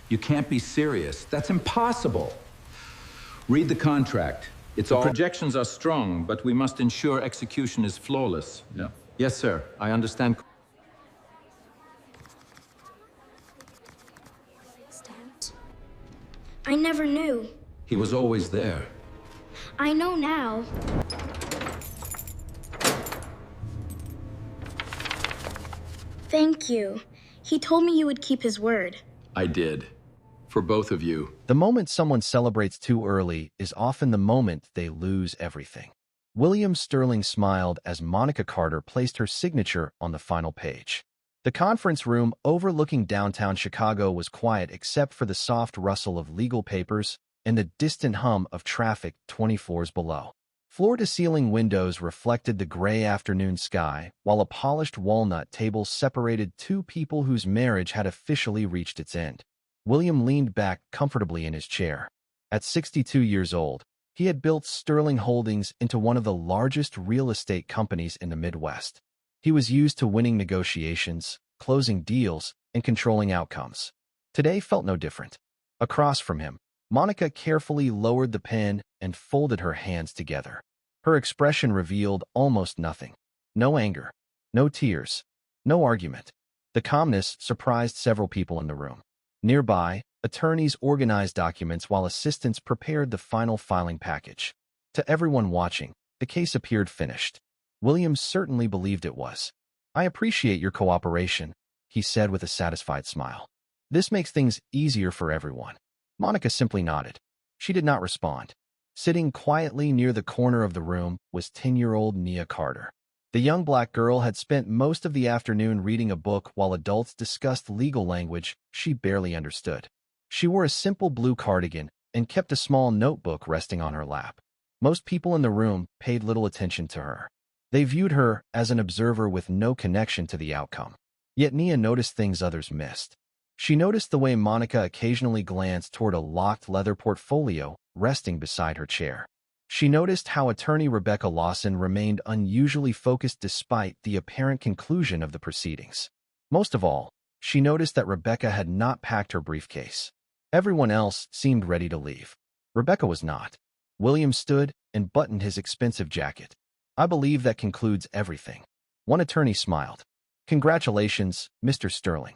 You can't be serious. That's impossible. Read the contract. The projections are strong, but we must ensure execution is flawless. Yeah. Yes, sir. I understand. I never knew. He was always there. I know now. Thank you. He told me you would keep his word. I did. For both of you. The moment someone celebrates too early is often the moment they lose everything. William Sterling smiled as Monica Carter placed her signature on the final page. The conference room overlooking downtown Chicago was quiet except for the soft rustle of legal papers and the distant hum of traffic 20 floors below. Floor-to-ceiling windows reflected the gray afternoon sky, while a polished walnut table separated two people whose marriage had officially reached its end. William leaned back comfortably in his chair. At 62 years old, he had built Sterling Holdings into one of the largest real estate companies in the Midwest. He was used to winning negotiations, closing deals, and controlling outcomes. Today felt no different. Across from him, Monica carefully lowered the pen and folded her hands together. Her expression revealed almost nothing. No anger, no tears, no argument. The calmness surprised several people in the room. Nearby, attorneys organized documents while assistants prepared the final filing package. To everyone watching, the case appeared finished. William certainly believed it was. "I appreciate your cooperation," he said with a satisfied smile. "This makes things easier for everyone." Monica simply nodded. She did not respond. Sitting quietly near the corner of the room was 10-year-old Nia Carter. The young black girl had spent most of the afternoon reading a book while adults discussed legal language she barely understood. She wore a simple blue cardigan and kept a small notebook resting on her lap. Most people in the room paid little attention to her. They viewed her as an observer with no connection to the outcome. Yet Nia noticed things others missed. She noticed the way Monica occasionally glanced toward a locked leather portfolio resting beside her chair. She noticed how attorney Rebecca Lawson remained unusually focused despite the apparent conclusion of the proceedings. Most of all, she noticed that Rebecca had not packed her briefcase. Everyone else seemed ready to leave. Rebecca was not. William stood and buttoned his expensive jacket. "I believe that concludes everything." One attorney smiled. "Congratulations, Mr. Sterling."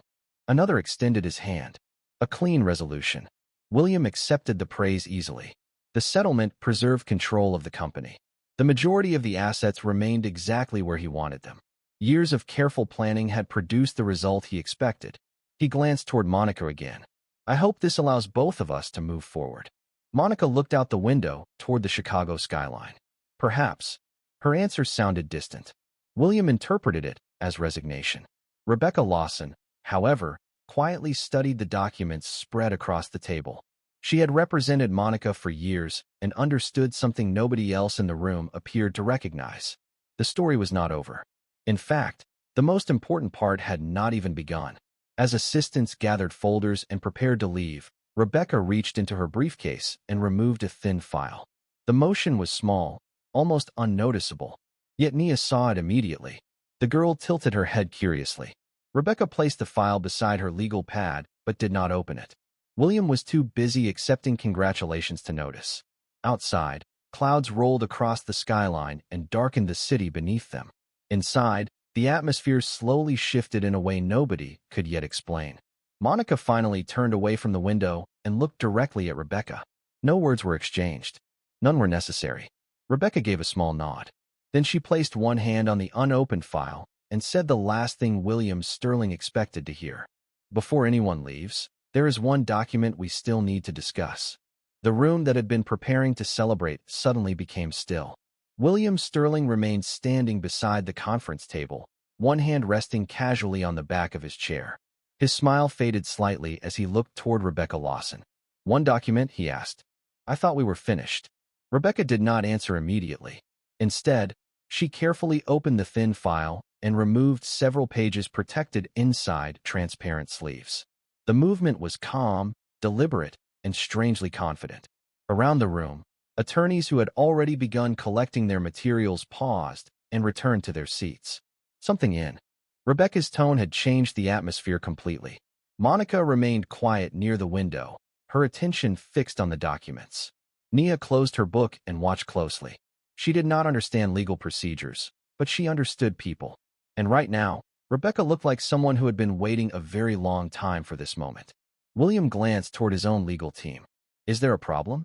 Another extended his hand. "A clean resolution." William accepted the praise easily. The settlement preserved control of the company. The majority of the assets remained exactly where he wanted them. Years of careful planning had produced the result he expected. He glanced toward Monica again. "I hope this allows both of us to move forward." Monica looked out the window toward the Chicago skyline. "Perhaps." Her answer sounded distant. William interpreted it as resignation. Rebecca Lawson, however, quietly studied the documents spread across the table. She had represented Monica for years and understood something nobody else in the room appeared to recognize. The story was not over. In fact, the most important part had not even begun. As assistants gathered folders and prepared to leave, Rebecca reached into her briefcase and removed a thin file. The motion was small, almost unnoticeable, yet Nia saw it immediately. The girl tilted her head curiously. Rebecca placed the file beside her legal pad, but did not open it. William was too busy accepting congratulations to notice. Outside, clouds rolled across the skyline and darkened the city beneath them. Inside, the atmosphere slowly shifted in a way nobody could yet explain. Monica finally turned away from the window and looked directly at Rebecca. No words were exchanged. None were necessary. Rebecca gave a small nod. Then she placed one hand on the unopened file and said the last thing William Sterling expected to hear. "Before anyone leaves, there is one document we still need to discuss." The room that had been preparing to celebrate suddenly became still. William Sterling remained standing beside the conference table, one hand resting casually on the back of his chair. His smile faded slightly as he looked toward Rebecca Lawson. "One document?" he asked. "I thought we were finished." Rebecca did not answer immediately. Instead, she carefully opened the thin file and removed several pages protected inside transparent sleeves. The movement was calm, deliberate, and strangely confident. Around the room, attorneys who had already begun collecting their materials paused and returned to their seats. Something in Rebecca's tone had changed the atmosphere completely. Monica remained quiet near the window, her attention fixed on the documents. Nia closed her book and watched closely. She did not understand legal procedures, but she understood people. And right now, Rebecca looked like someone who had been waiting a very long time for this moment. William glanced toward his own legal team. Is there a problem?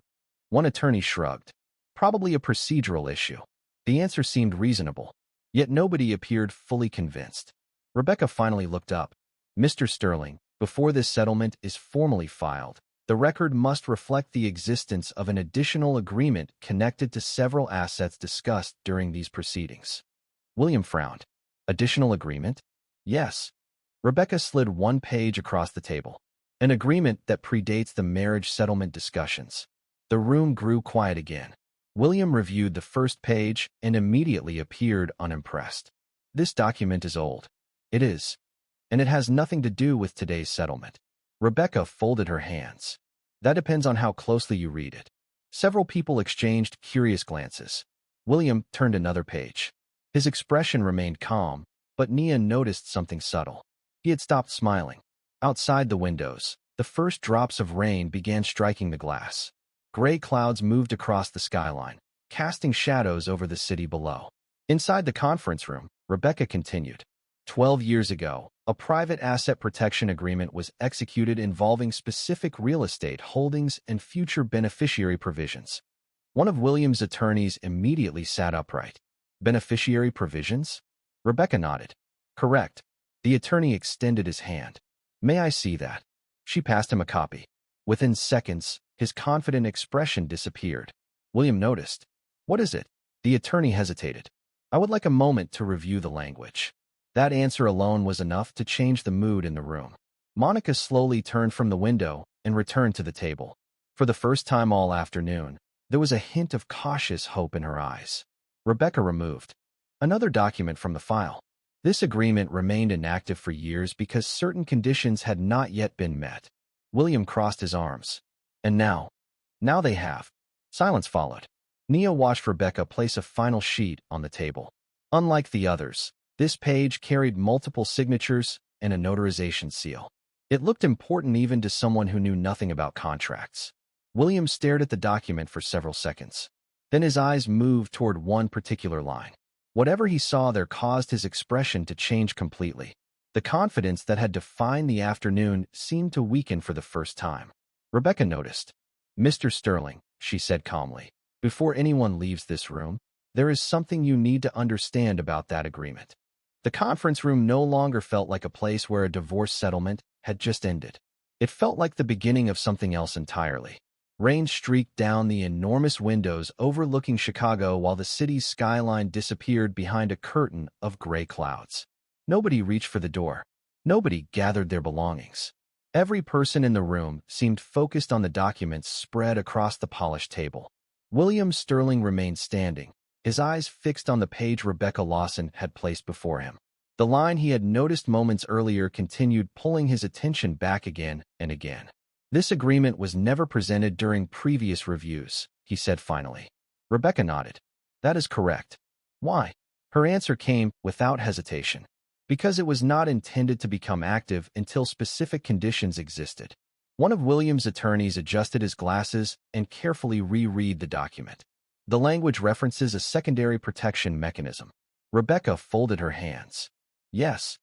One attorney shrugged. Probably a procedural issue. The answer seemed reasonable, yet nobody appeared fully convinced. Rebecca finally looked up. Mr. Sterling, before this settlement is formally filed, the record must reflect the existence of an additional agreement connected to several assets discussed during these proceedings. William frowned. Additional agreement? Yes. Rebecca slid one page across the table. An agreement that predates the marriage settlement discussions. The room grew quiet again. William reviewed the first page and immediately appeared unimpressed. This document is old. It is. And it has nothing to do with today's settlement. Rebecca folded her hands. That depends on how closely you read it. Several people exchanged curious glances. William turned another page. His expression remained calm, but Nia noticed something subtle. He had stopped smiling. Outside the windows, the first drops of rain began striking the glass. Gray clouds moved across the skyline, casting shadows over the city below. Inside the conference room, Rebecca continued. 12 years ago, a private asset protection agreement was executed involving specific real estate holdings and future beneficiary provisions. One of William's attorneys immediately sat upright. Beneficiary provisions? Rebecca nodded. Correct. The attorney extended his hand. May I see that? She passed him a copy. Within seconds, his confident expression disappeared. William noticed. What is it? The attorney hesitated. I would like a moment to review the language. That answer alone was enough to change the mood in the room. Monica slowly turned from the window and returned to the table. For the first time all afternoon, there was a hint of cautious hope in her eyes. Rebecca removed another document from the file. This agreement remained inactive for years because certain conditions had not yet been met. William crossed his arms. And now they have. Silence followed. Nia watched Rebecca place a final sheet on the table. Unlike the others, this page carried multiple signatures and a notarization seal. It looked important even to someone who knew nothing about contracts. William stared at the document for several seconds. Then his eyes moved toward one particular line. Whatever he saw there caused his expression to change completely. The confidence that had defined the afternoon seemed to weaken for the first time. Rebecca noticed. Mr. Sterling, she said calmly, before anyone leaves this room, there is something you need to understand about that agreement. The conference room no longer felt like a place where a divorce settlement had just ended. It felt like the beginning of something else entirely. Rain streaked down the enormous windows overlooking Chicago while the city's skyline disappeared behind a curtain of gray clouds. Nobody reached for the door. Nobody gathered their belongings. Every person in the room seemed focused on the documents spread across the polished table. William Sterling remained standing, his eyes fixed on the page Rebecca Lawson had placed before him. The line he had noticed moments earlier continued pulling his attention back again and again. This agreement was never presented during previous reviews, he said finally. Rebecca nodded. That is correct. Why? Her answer came without hesitation. Because it was not intended to become active until specific conditions existed. One of William's attorneys adjusted his glasses and carefully reread the document. The language references a secondary protection mechanism. Rebecca folded her hands. Yes.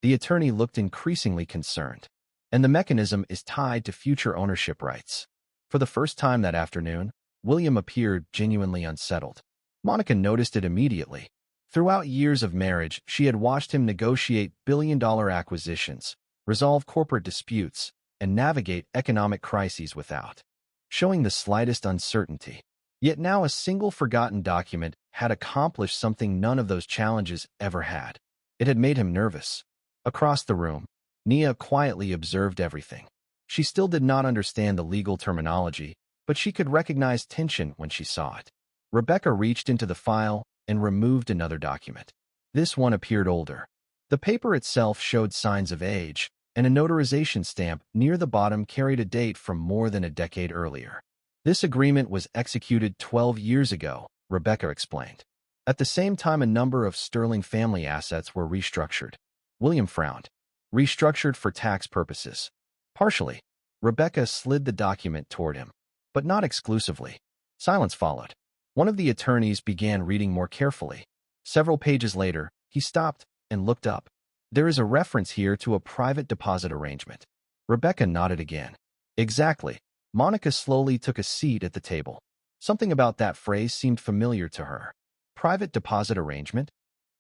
The attorney looked increasingly concerned. And the mechanism is tied to future ownership rights. For the first time that afternoon, William appeared genuinely unsettled. Monica noticed it immediately. Throughout years of marriage, she had watched him negotiate billion-dollar acquisitions, resolve corporate disputes, and navigate economic crises without showing the slightest uncertainty. Yet now a single forgotten document had accomplished something none of those challenges ever had. It had made him nervous. Across the room, Nia quietly observed everything. She still did not understand the legal terminology, but she could recognize tension when she saw it. Rebecca reached into the file and removed another document. This one appeared older. The paper itself showed signs of age, and a notarization stamp near the bottom carried a date from more than a decade earlier. This agreement was executed 12 years ago, Rebecca explained. At the same time, a number of Sterling family assets were restructured. William frowned. Restructured for tax purposes. Partially. Rebecca slid the document toward him, but not exclusively. Silence followed. One of the attorneys began reading more carefully. Several pages later, he stopped and looked up. There is a reference here to a private deposit arrangement. Rebecca nodded again. Exactly. Monica slowly took a seat at the table. Something about that phrase seemed familiar to her. Private deposit arrangement?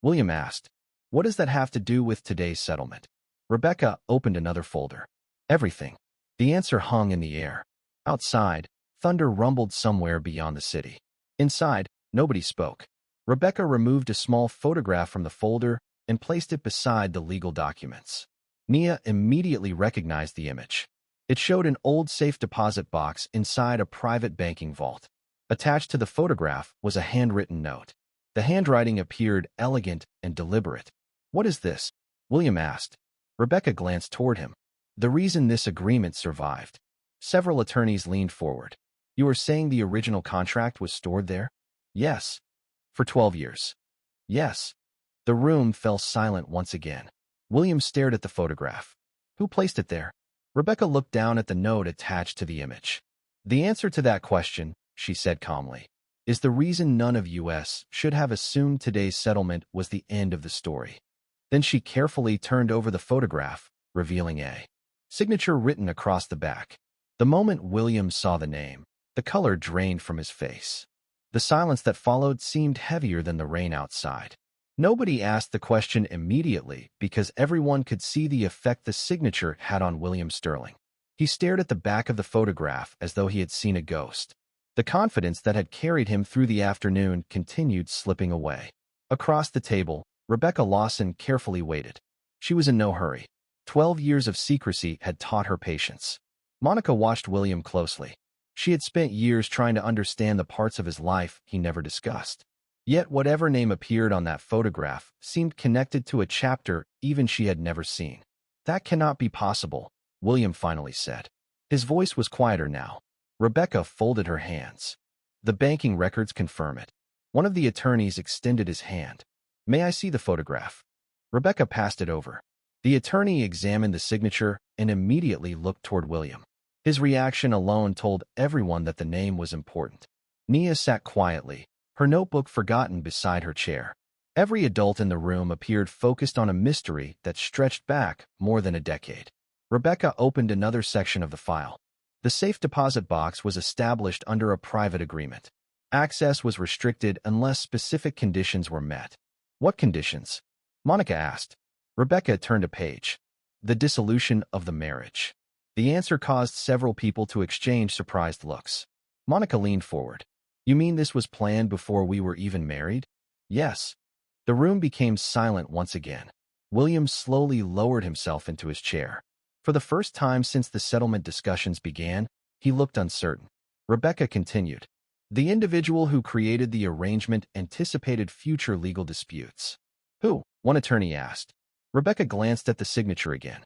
William asked. What does that have to do with today's settlement? Rebecca opened another folder. Everything. The answer hung in the air. Outside, thunder rumbled somewhere beyond the city. Inside, nobody spoke. Rebecca removed a small photograph from the folder and placed it beside the legal documents. Nia immediately recognized the image. It showed an old safe deposit box inside a private banking vault. Attached to the photograph was a handwritten note. The handwriting appeared elegant and deliberate. What is this? William asked. Rebecca glanced toward him. The reason this agreement survived. Several attorneys leaned forward. You are saying the original contract was stored there? Yes. For 12 years. Yes. The room fell silent once again. William stared at the photograph. Who placed it there? Rebecca looked down at the note attached to the image. The answer to that question, she said calmly, is the reason none of us should have assumed today's settlement was the end of the story. Then she carefully turned over the photograph, revealing a signature written across the back. The moment William saw the name, the color drained from his face. The silence that followed seemed heavier than the rain outside. Nobody asked the question immediately because everyone could see the effect the signature had on William Sterling. He stared at the back of the photograph as though he had seen a ghost. The confidence that had carried him through the afternoon continued slipping away. Across the table, Rebecca Lawson carefully waited. She was in no hurry. 12 years of secrecy had taught her patience. Monica watched William closely. She had spent years trying to understand the parts of his life he never discussed. Yet whatever name appeared on that photograph seemed connected to a chapter even she had never seen. That cannot be possible, William finally said. His voice was quieter now. Rebecca folded her hands. The banking records confirm it. One of the attorneys extended his hand. May I see the photograph? Rebecca passed it over. The attorney examined the signature and immediately looked toward William. His reaction alone told everyone that the name was important. Nia sat quietly, her notebook forgotten beside her chair. Every adult in the room appeared focused on a mystery that stretched back more than a decade. Rebecca opened another section of the file. The safe deposit box was established under a private agreement. Access was restricted unless specific conditions were met. What conditions? Monica asked. Rebecca turned a page. The dissolution of the marriage. The answer caused several people to exchange surprised looks. Monica leaned forward. You mean this was planned before we were even married? Yes. The room became silent once again. William slowly lowered himself into his chair. For the first time since the settlement discussions began, he looked uncertain. Rebecca continued. The individual who created the arrangement anticipated future legal disputes. Who? One attorney asked. Rebecca glanced at the signature again.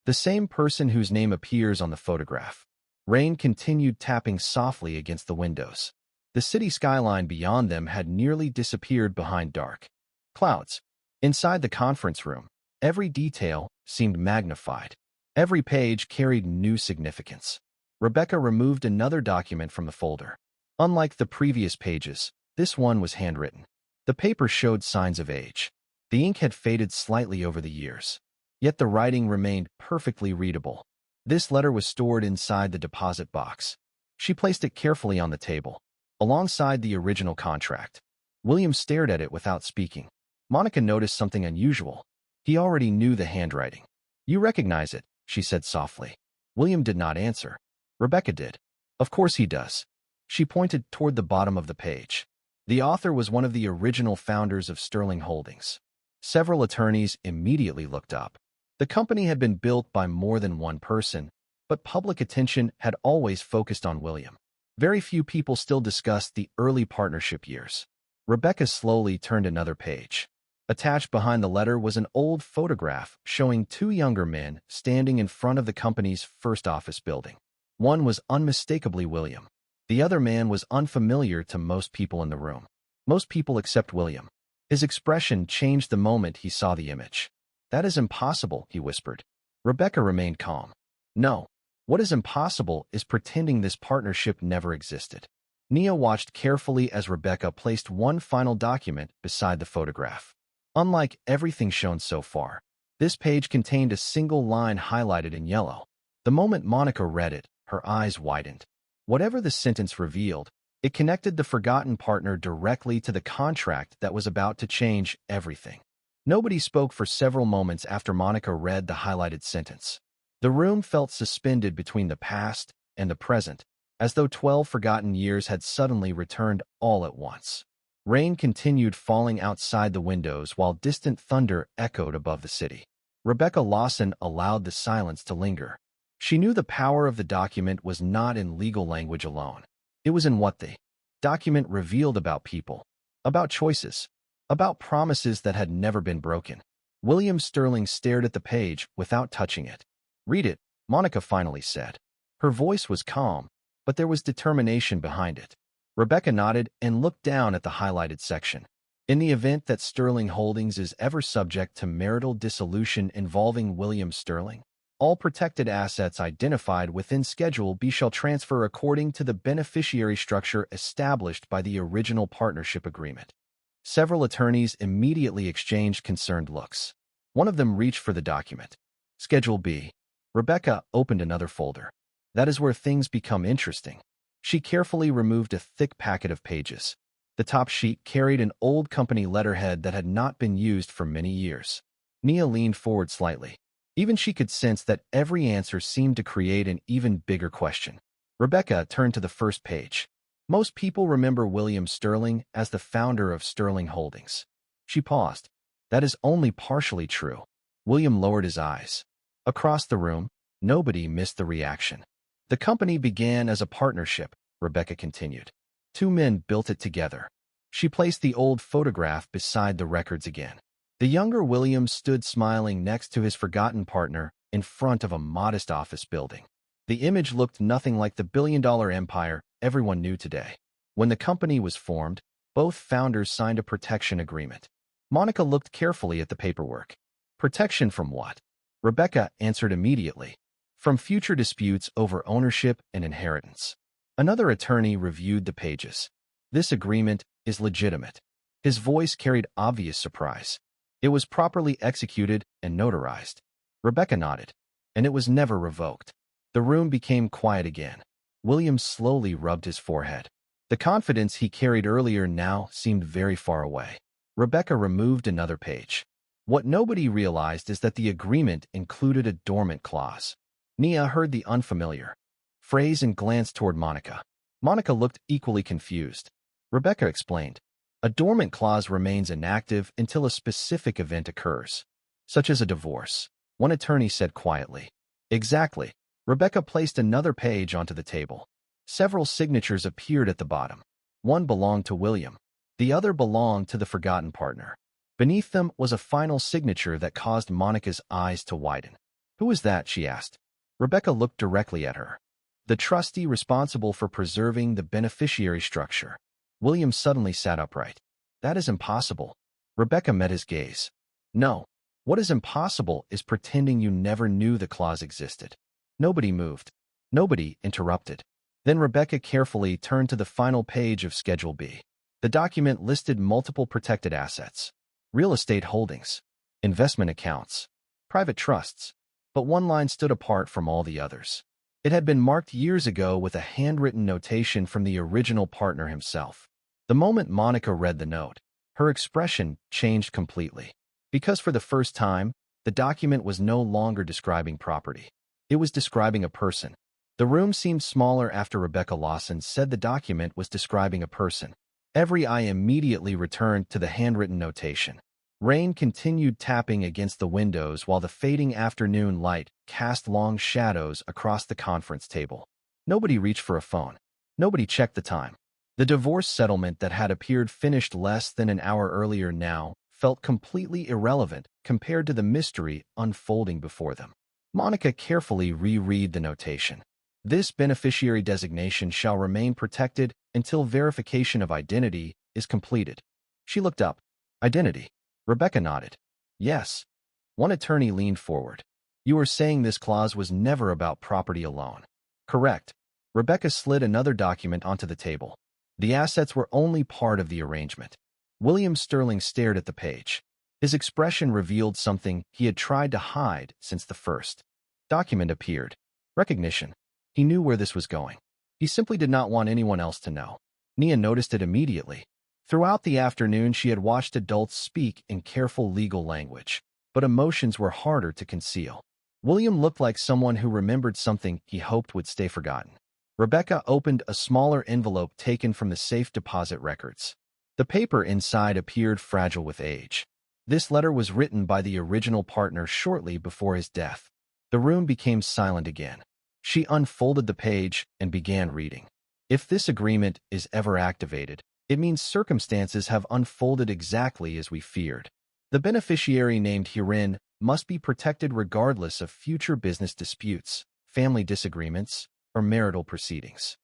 The same person whose name appears on the photograph. Rain continued tapping softly against the windows. The city skyline beyond them had nearly disappeared behind dark clouds. Inside the conference room, every detail seemed magnified. Every page carried new significance. Rebecca removed another document from the folder. Unlike the previous pages, this one was handwritten. The paper showed signs of age. The ink had faded slightly over the years. Yet the writing remained perfectly readable. This letter was stored inside the deposit box. She placed it carefully on the table, alongside the original contract. William stared at it without speaking. Monica noticed something unusual. He already knew the handwriting. You recognize it, she said softly. William did not answer. Rebecca did. Of course he does. She pointed toward the bottom of the page. The author was one of the original founders of Sterling Holdings. Several attorneys immediately looked up. The company had been built by more than one person, but public attention had always focused on William. Very few people still discussed the early partnership years. Rebecca slowly turned another page. Attached behind the letter was an old photograph showing two younger men standing in front of the company's first office building. One was unmistakably William. The other man was unfamiliar to most people in the room. Most people except William. His expression changed the moment he saw the image. That is impossible, he whispered. Rebecca remained calm. No. What is impossible is pretending this partnership never existed. Nia watched carefully as Rebecca placed one final document beside the photograph. Unlike everything shown so far, this page contained a single line highlighted in yellow. The moment Monica read it, her eyes widened. Whatever the sentence revealed, it connected the forgotten partner directly to the contract that was about to change everything. Nobody spoke for several moments after Monica read the highlighted sentence. The room felt suspended between the past and the present, as though 12 forgotten years had suddenly returned all at once. Rain continued falling outside the windows while distant thunder echoed above the city. Rebecca Lawson allowed the silence to linger. She knew the power of the document was not in legal language alone. It was in what the document revealed about people, about choices, about promises that had never been broken. William Sterling stared at the page without touching it. "Read it," Monica finally said. Her voice was calm, but there was determination behind it. Rebecca nodded and looked down at the highlighted section. In the event that Sterling Holdings is ever subject to marital dissolution involving William Sterling, all protected assets identified within Schedule B shall transfer according to the beneficiary structure established by the original partnership agreement. Several attorneys immediately exchanged concerned looks. One of them reached for the document. Schedule B. Rebecca opened another folder. That is where things become interesting. She carefully removed a thick packet of pages. The top sheet carried an old company letterhead that had not been used for many years. Nia leaned forward slightly. Even she could sense that every answer seemed to create an even bigger question. Rebecca turned to the first page. Most people remember William Sterling as the founder of Sterling Holdings. She paused. That is only partially true. William lowered his eyes. Across the room, nobody missed the reaction. The company began as a partnership, Rebecca continued. Two men built it together. She placed the old photograph beside the records again. The younger William stood smiling next to his forgotten partner in front of a modest office building. The image looked nothing like the billion-dollar empire everyone knew today. When the company was formed, both founders signed a protection agreement. Monica looked carefully at the paperwork. Protection from what? Rebecca answered immediately. From future disputes over ownership and inheritance. Another attorney reviewed the pages. This agreement is legitimate. His voice carried obvious surprise. It was properly executed and notarized. Rebecca nodded, and it was never revoked. The room became quiet again. William slowly rubbed his forehead. The confidence he carried earlier now seemed very far away. Rebecca removed another page. What nobody realized is that the agreement included a dormant clause. Nia heard the unfamiliar phrase and glanced toward Monica. Monica looked equally confused. Rebecca explained. A dormant clause remains inactive until a specific event occurs, such as a divorce. One attorney said quietly. Exactly. Rebecca placed another page onto the table. Several signatures appeared at the bottom. One belonged to William. The other belonged to the forgotten partner. Beneath them was a final signature that caused Monica's eyes to widen. Who is that? She asked. Rebecca looked directly at her. The trustee responsible for preserving the beneficiary structure. William suddenly sat upright. That is impossible. Rebecca met his gaze. No. What is impossible is pretending you never knew the clause existed. Nobody moved. Nobody interrupted. Then Rebecca carefully turned to the final page of Schedule B. The document listed multiple protected assets. Real estate holdings. Investment accounts. Private trusts. But one line stood apart from all the others. It had been marked years ago with a handwritten notation from the original partner himself. The moment Monica read the note, her expression changed completely. Because for the first time, the document was no longer describing property. It was describing a person. The room seemed smaller after Rebecca Lawson said the document was describing a person. Every eye immediately returned to the handwritten notation. Rain continued tapping against the windows while the fading afternoon light cast long shadows across the conference table. Nobody reached for a phone. Nobody checked the time. The divorce settlement that had appeared finished less than an hour earlier now felt completely irrelevant compared to the mystery unfolding before them. Monica carefully reread the notation. This beneficiary designation shall remain protected until verification of identity is completed. She looked up. Identity. Rebecca nodded. Yes. One attorney leaned forward. You are saying this clause was never about property alone. Correct. Rebecca slid another document onto the table. The assets were only part of the arrangement. William Sterling stared at the page. His expression revealed something he had tried to hide since the first document appeared. Recognition. He knew where this was going. He simply did not want anyone else to know. Nia noticed it immediately. Throughout the afternoon, she had watched adults speak in careful legal language, but emotions were harder to conceal. William looked like someone who remembered something he hoped would stay forgotten. Rebecca opened a smaller envelope taken from the safe deposit records. The paper inside appeared fragile with age. This letter was written by the original partner shortly before his death. The room became silent again. She unfolded the page and began reading. If this agreement is ever activated, it means circumstances have unfolded exactly as we feared. The beneficiary named herein must be protected regardless of future business disputes, family disagreements, or marital proceedings.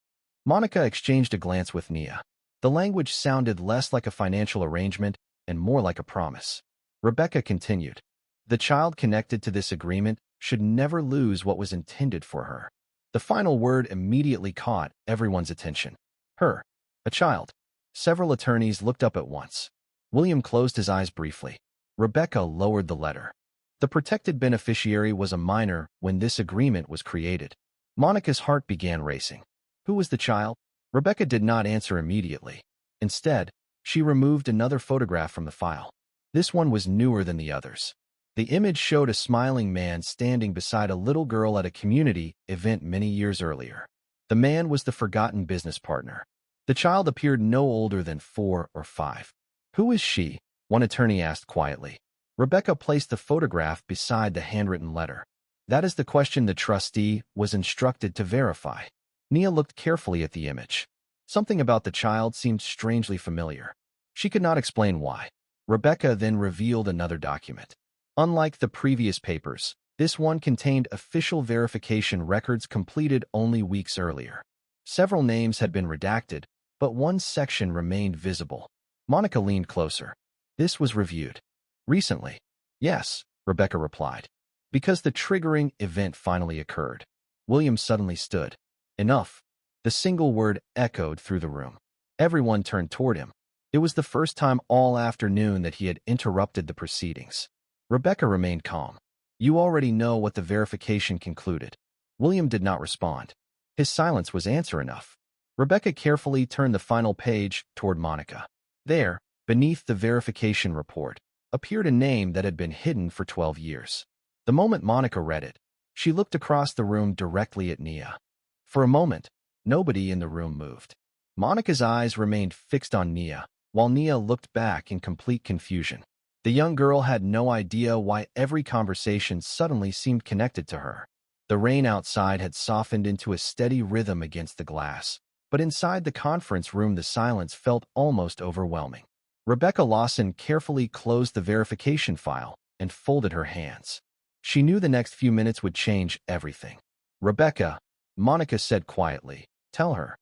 Monica exchanged a glance with Nia. The language sounded less like a financial arrangement and more like a promise. Rebecca continued. The child connected to this agreement should never lose what was intended for her. The final word immediately caught everyone's attention. Her. A child. Several attorneys looked up at once. William closed his eyes briefly. Rebecca lowered the letter. The protected beneficiary was a minor when this agreement was created. Monica's heart began racing. Who was the child? Rebecca did not answer immediately. Instead, she removed another photograph from the file. This one was newer than the others. The image showed a smiling man standing beside a little girl at a community event many years earlier. The man was the forgotten business partner. The child appeared no older than 4 or 5. Who is she? One attorney asked quietly. Rebecca placed the photograph beside the handwritten letter. That is the question the trustee was instructed to verify. Nia looked carefully at the image. Something about the child seemed strangely familiar. She could not explain why. Rebecca then revealed another document. Unlike the previous papers, this one contained official verification records completed only weeks earlier. Several names had been redacted, but one section remained visible. Monica leaned closer. This was reviewed. Recently. Yes, Rebecca replied. Because the triggering event finally occurred. William suddenly stood. Enough. The single word echoed through the room. Everyone turned toward him. It was the first time all afternoon that he had interrupted the proceedings. Rebecca remained calm. You already know what the verification concluded. William did not respond. His silence was answer enough. Rebecca carefully turned the final page toward Monica. There, beneath the verification report, appeared a name that had been hidden for 12 years. The moment Monica read it, she looked across the room directly at Nia. For a moment, nobody in the room moved. Monica's eyes remained fixed on Nia, while Nia looked back in complete confusion. The young girl had no idea why every conversation suddenly seemed connected to her. The rain outside had softened into a steady rhythm against the glass, but inside the conference room the silence felt almost overwhelming. Rebecca Lawson carefully closed the verification file and folded her hands. She knew the next few minutes would change everything. Rebecca, Monica said quietly, tell her.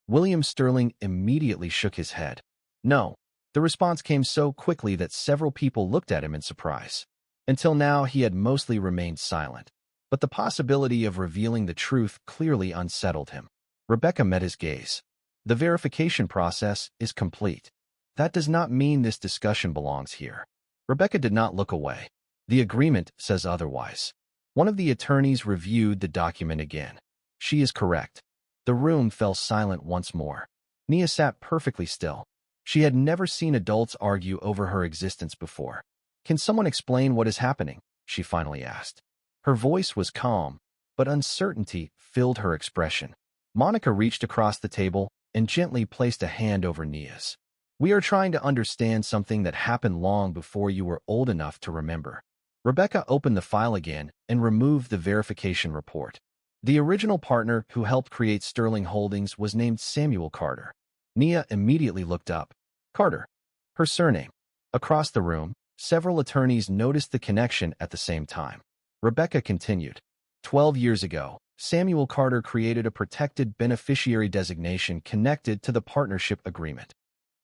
William Sterling immediately shook his head. No. The response came so quickly that several people looked at him in surprise. Until now, he had mostly remained silent, but the possibility of revealing the truth clearly unsettled him. Rebecca met his gaze. The verification process is complete. That does not mean this discussion belongs here. Rebecca did not look away. The agreement says otherwise. One of the attorneys reviewed the document again. She is correct. The room fell silent once more. Nia sat perfectly still. She had never seen adults argue over her existence before. Can someone explain what is happening? She finally asked. Her voice was calm, but uncertainty filled her expression. Monica reached across the table and gently placed a hand over Nia's. We are trying to understand something that happened long before you were old enough to remember. Rebecca opened the file again and removed the verification report. The original partner who helped create Sterling Holdings was named Samuel Carter. Nia immediately looked up. Carter. Her surname. Across the room, several attorneys noticed the connection at the same time. Rebecca continued. 12 years ago, Samuel Carter created a protected beneficiary designation connected to the partnership agreement.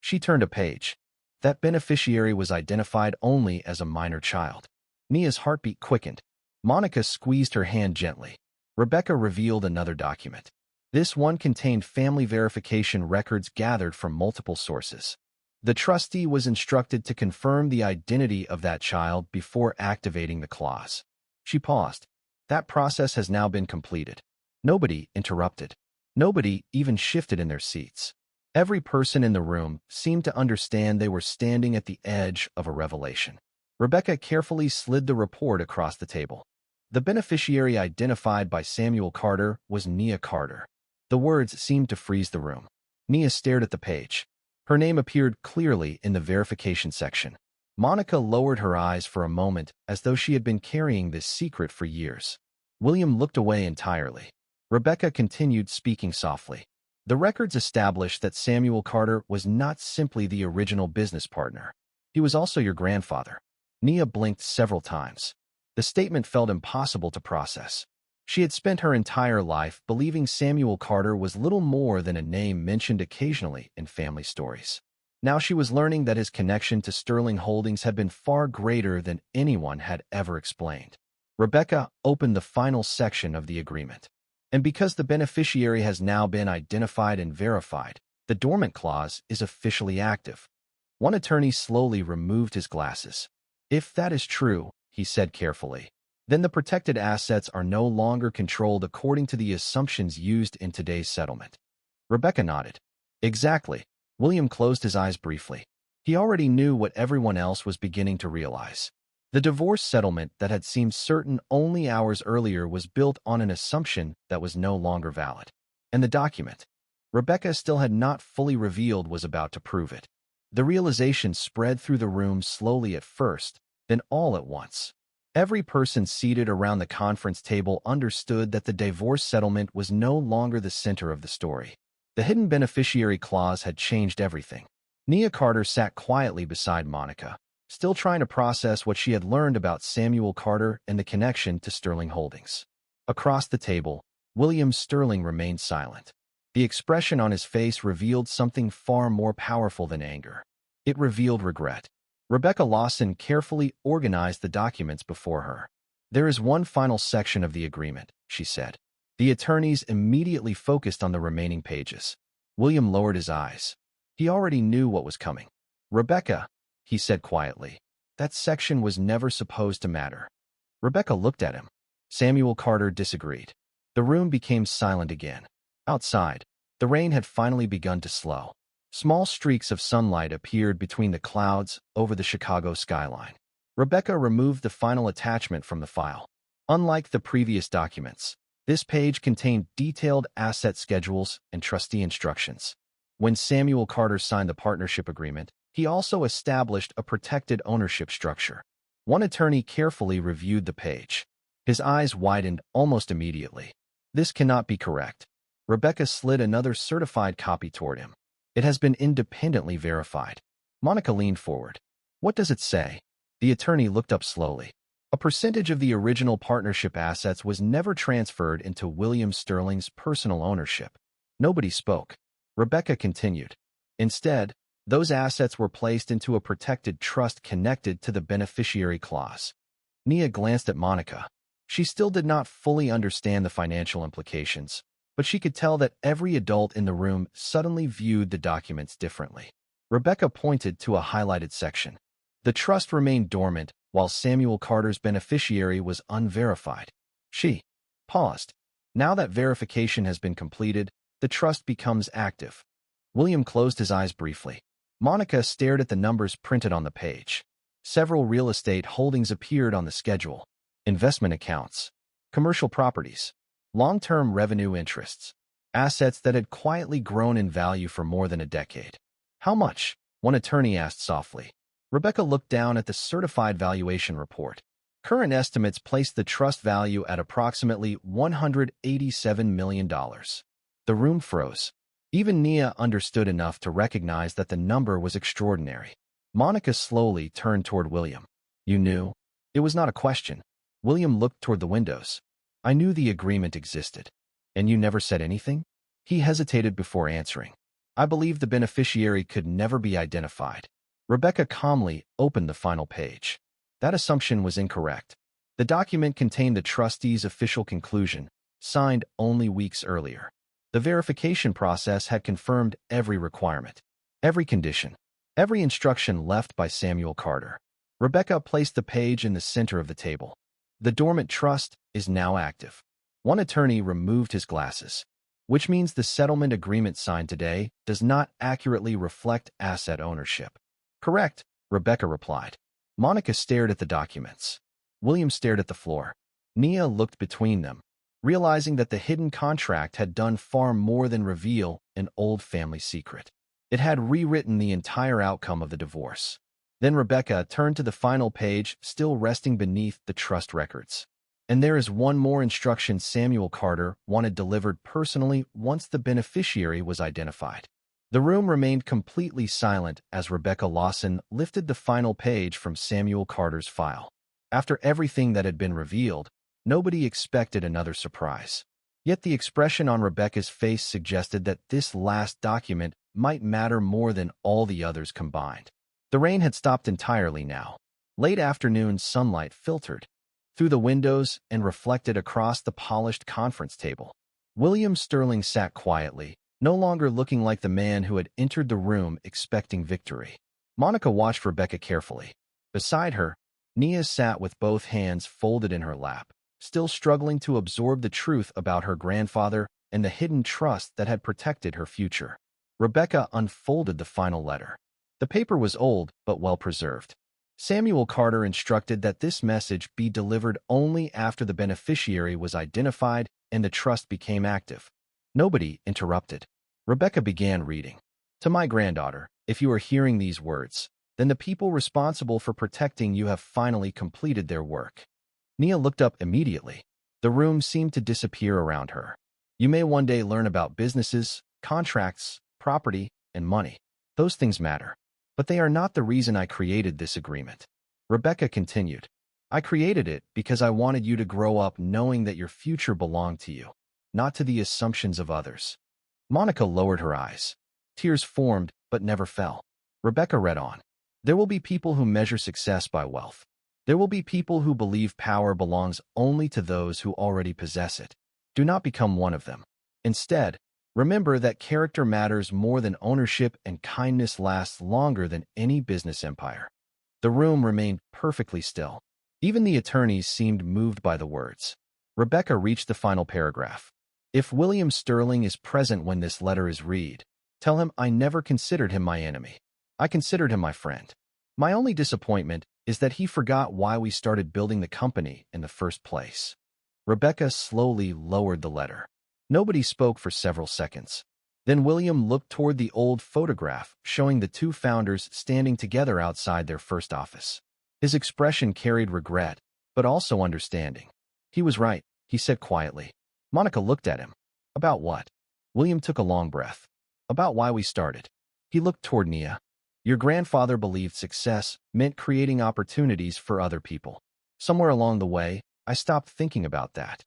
She turned a page. That beneficiary was identified only as a minor child. Nia's heartbeat quickened. Monica squeezed her hand gently. Rebecca revealed another document. This one contained family verification records gathered from multiple sources. The trustee was instructed to confirm the identity of that child before activating the clause. She paused. That process has now been completed. Nobody interrupted. Nobody even shifted in their seats. Every person in the room seemed to understand they were standing at the edge of a revelation. Rebecca carefully slid the report across the table. The beneficiary identified by Samuel Carter was Nia Carter. The words seemed to freeze the room. Nia stared at the page. Her name appeared clearly in the verification section. Monica lowered her eyes for a moment as though she had been carrying this secret for years. William looked away entirely. Rebecca continued speaking softly. The records established that Samuel Carter was not simply the original business partner. He was also your grandfather. Nia blinked several times. The statement felt impossible to process. She had spent her entire life believing Samuel Carter was little more than a name mentioned occasionally in family stories. Now she was learning that his connection to Sterling Holdings had been far greater than anyone had ever explained. Rebecca opened the final section of the agreement. And because the beneficiary has now been identified and verified, the dormant clause is officially active. One attorney slowly removed his glasses. If that is true, he said carefully, then the protected assets are no longer controlled according to the assumptions used in today's settlement. Rebecca nodded. Exactly. William closed his eyes briefly. He already knew what everyone else was beginning to realize. The divorce settlement that had seemed certain only hours earlier was built on an assumption that was no longer valid. And the document Rebecca still had not fully revealed was about to prove it. The realization spread through the room slowly at first, then all at once. Every person seated around the conference table understood that the divorce settlement was no longer the center of the story. The hidden beneficiary clause had changed everything. Nia Carter sat quietly beside Monica, still trying to process what she had learned about Samuel Carter and the connection to Sterling Holdings. Across the table, William Sterling remained silent. The expression on his face revealed something far more powerful than anger. It revealed regret. Rebecca Lawson carefully organized the documents before her. There is one final section of the agreement, she said. The attorneys immediately focused on the remaining pages. William lowered his eyes. He already knew what was coming. Rebecca, he said quietly, that section was never supposed to matter. Rebecca looked at him. Samuel Carter disagreed. The room became silent again. Outside, the rain had finally begun to slow. Small streaks of sunlight appeared between the clouds over the Chicago skyline. Rebecca removed the final attachment from the file. Unlike the previous documents, this page contained detailed asset schedules and trustee instructions. When Samuel Carter signed the partnership agreement, he also established a protected ownership structure. One attorney carefully reviewed the page. His eyes widened almost immediately. This cannot be correct. Rebecca slid another certified copy toward him. It has been independently verified. Monica leaned forward. What does it say? The attorney looked up slowly. A percentage of the original partnership assets was never transferred into William Sterling's personal ownership. Nobody spoke. Rebecca continued. Instead, those assets were placed into a protected trust connected to the beneficiary clause. Nia glanced at Monica. She still did not fully understand the financial implications, but she could tell that every adult in the room suddenly viewed the documents differently. Rebecca pointed to a highlighted section. The trust remained dormant while Samuel Carter's beneficiary was unverified. She paused. Now that verification has been completed, the trust becomes active. William closed his eyes briefly. Monica stared at the numbers printed on the page. Several real estate holdings appeared on the schedule. Investment accounts, commercial properties, long-term revenue interests, assets that had quietly grown in value for more than a decade. How much? One attorney asked softly. Rebecca looked down at the certified valuation report. Current estimates placed the trust value at approximately $187 million. The room froze. Even Nia understood enough to recognize that the number was extraordinary. Monica slowly turned toward William. You knew? It was not a question. William looked toward the windows. I knew the agreement existed. And you never said anything? He hesitated before answering. I believed the beneficiary could never be identified. Rebecca calmly opened the final page. That assumption was incorrect. The document contained the trustee's official conclusion, signed only weeks earlier. The verification process had confirmed every requirement, every condition, every instruction left by Samuel Carter. Rebecca placed the page in the center of the table. The dormant trust is now active. One attorney removed his glasses, which means the settlement agreement signed today does not accurately reflect asset ownership. Correct, Rebecca replied. Monica stared at the documents. William stared at the floor. Nia looked between them, realizing that the hidden contract had done far more than reveal an old family secret. It had rewritten the entire outcome of the divorce. Then Rebecca turned to the final page, still resting beneath the trust records. And there is one more instruction Samuel Carter wanted delivered personally once the beneficiary was identified. The room remained completely silent as Rebecca Lawson lifted the final page from Samuel Carter's file. After everything that had been revealed, nobody expected another surprise. Yet the expression on Rebecca's face suggested that this last document might matter more than all the others combined. The rain had stopped entirely now. Late afternoon sunlight filtered through the windows and reflected across the polished conference table. William Sterling sat quietly, no longer looking like the man who had entered the room expecting victory. Monica watched Rebecca carefully. Beside her, Nia sat with both hands folded in her lap, still struggling to absorb the truth about her grandfather and the hidden trust that had protected her future. Rebecca unfolded the final letter. The paper was old but well preserved. Samuel Carter instructed that this message be delivered only after the beneficiary was identified and the trust became active. Nobody interrupted. Rebecca began reading. To my granddaughter, if you are hearing these words, then the people responsible for protecting you have finally completed their work. Nia looked up immediately. The room seemed to disappear around her. You may one day learn about businesses, contracts, property, and money. Those things matter. But they are not the reason I created this agreement. Rebecca continued. I created it because I wanted you to grow up knowing that your future belonged to you, not to the assumptions of others. Monica lowered her eyes. Tears formed but never fell. Rebecca read on. There will be people who measure success by wealth. There will be people who believe power belongs only to those who already possess it. Do not become one of them. Instead, remember that character matters more than ownership and kindness lasts longer than any business empire. The room remained perfectly still. Even the attorneys seemed moved by the words. Rebecca reached the final paragraph. If William Sterling is present when this letter is read, tell him I never considered him my enemy. I considered him my friend. My only disappointment is that he forgot why we started building the company in the first place. Rebecca slowly lowered the letter. Nobody spoke for several seconds. Then William looked toward the old photograph showing the two founders standing together outside their first office. His expression carried regret, but also understanding. He was right, he said quietly. Monica looked at him. About what? William took a long breath. About why we started. He looked toward Nia. Your grandfather believed success meant creating opportunities for other people. Somewhere along the way, I stopped thinking about that.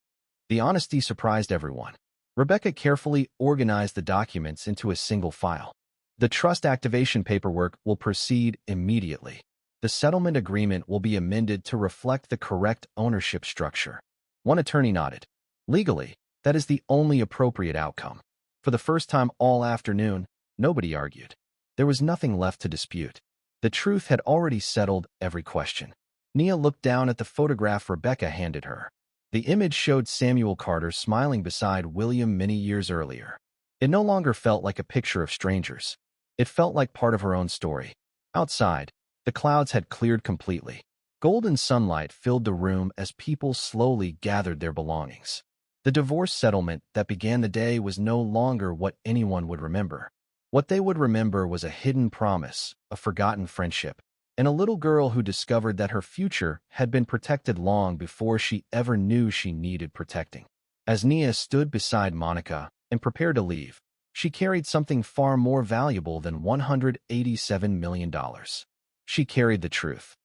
The honesty surprised everyone. Rebecca carefully organized the documents into a single file. The trust activation paperwork will proceed immediately. The settlement agreement will be amended to reflect the correct ownership structure. One attorney nodded. Legally, that is the only appropriate outcome. For the first time all afternoon, nobody argued. There was nothing left to dispute. The truth had already settled every question. Nia looked down at the photograph Rebecca handed her. The image showed Samuel Carter smiling beside William many years earlier. It no longer felt like a picture of strangers. It felt like part of her own story. Outside, the clouds had cleared completely. Golden sunlight filled the room as people slowly gathered their belongings. The divorce settlement that began the day was no longer what anyone would remember. What they would remember was a hidden promise, a forgotten friendship, and a little girl who discovered that her future had been protected long before she ever knew she needed protecting. As Nia stood beside Monica and prepared to leave, she carried something far more valuable than $187 million. She carried the truth.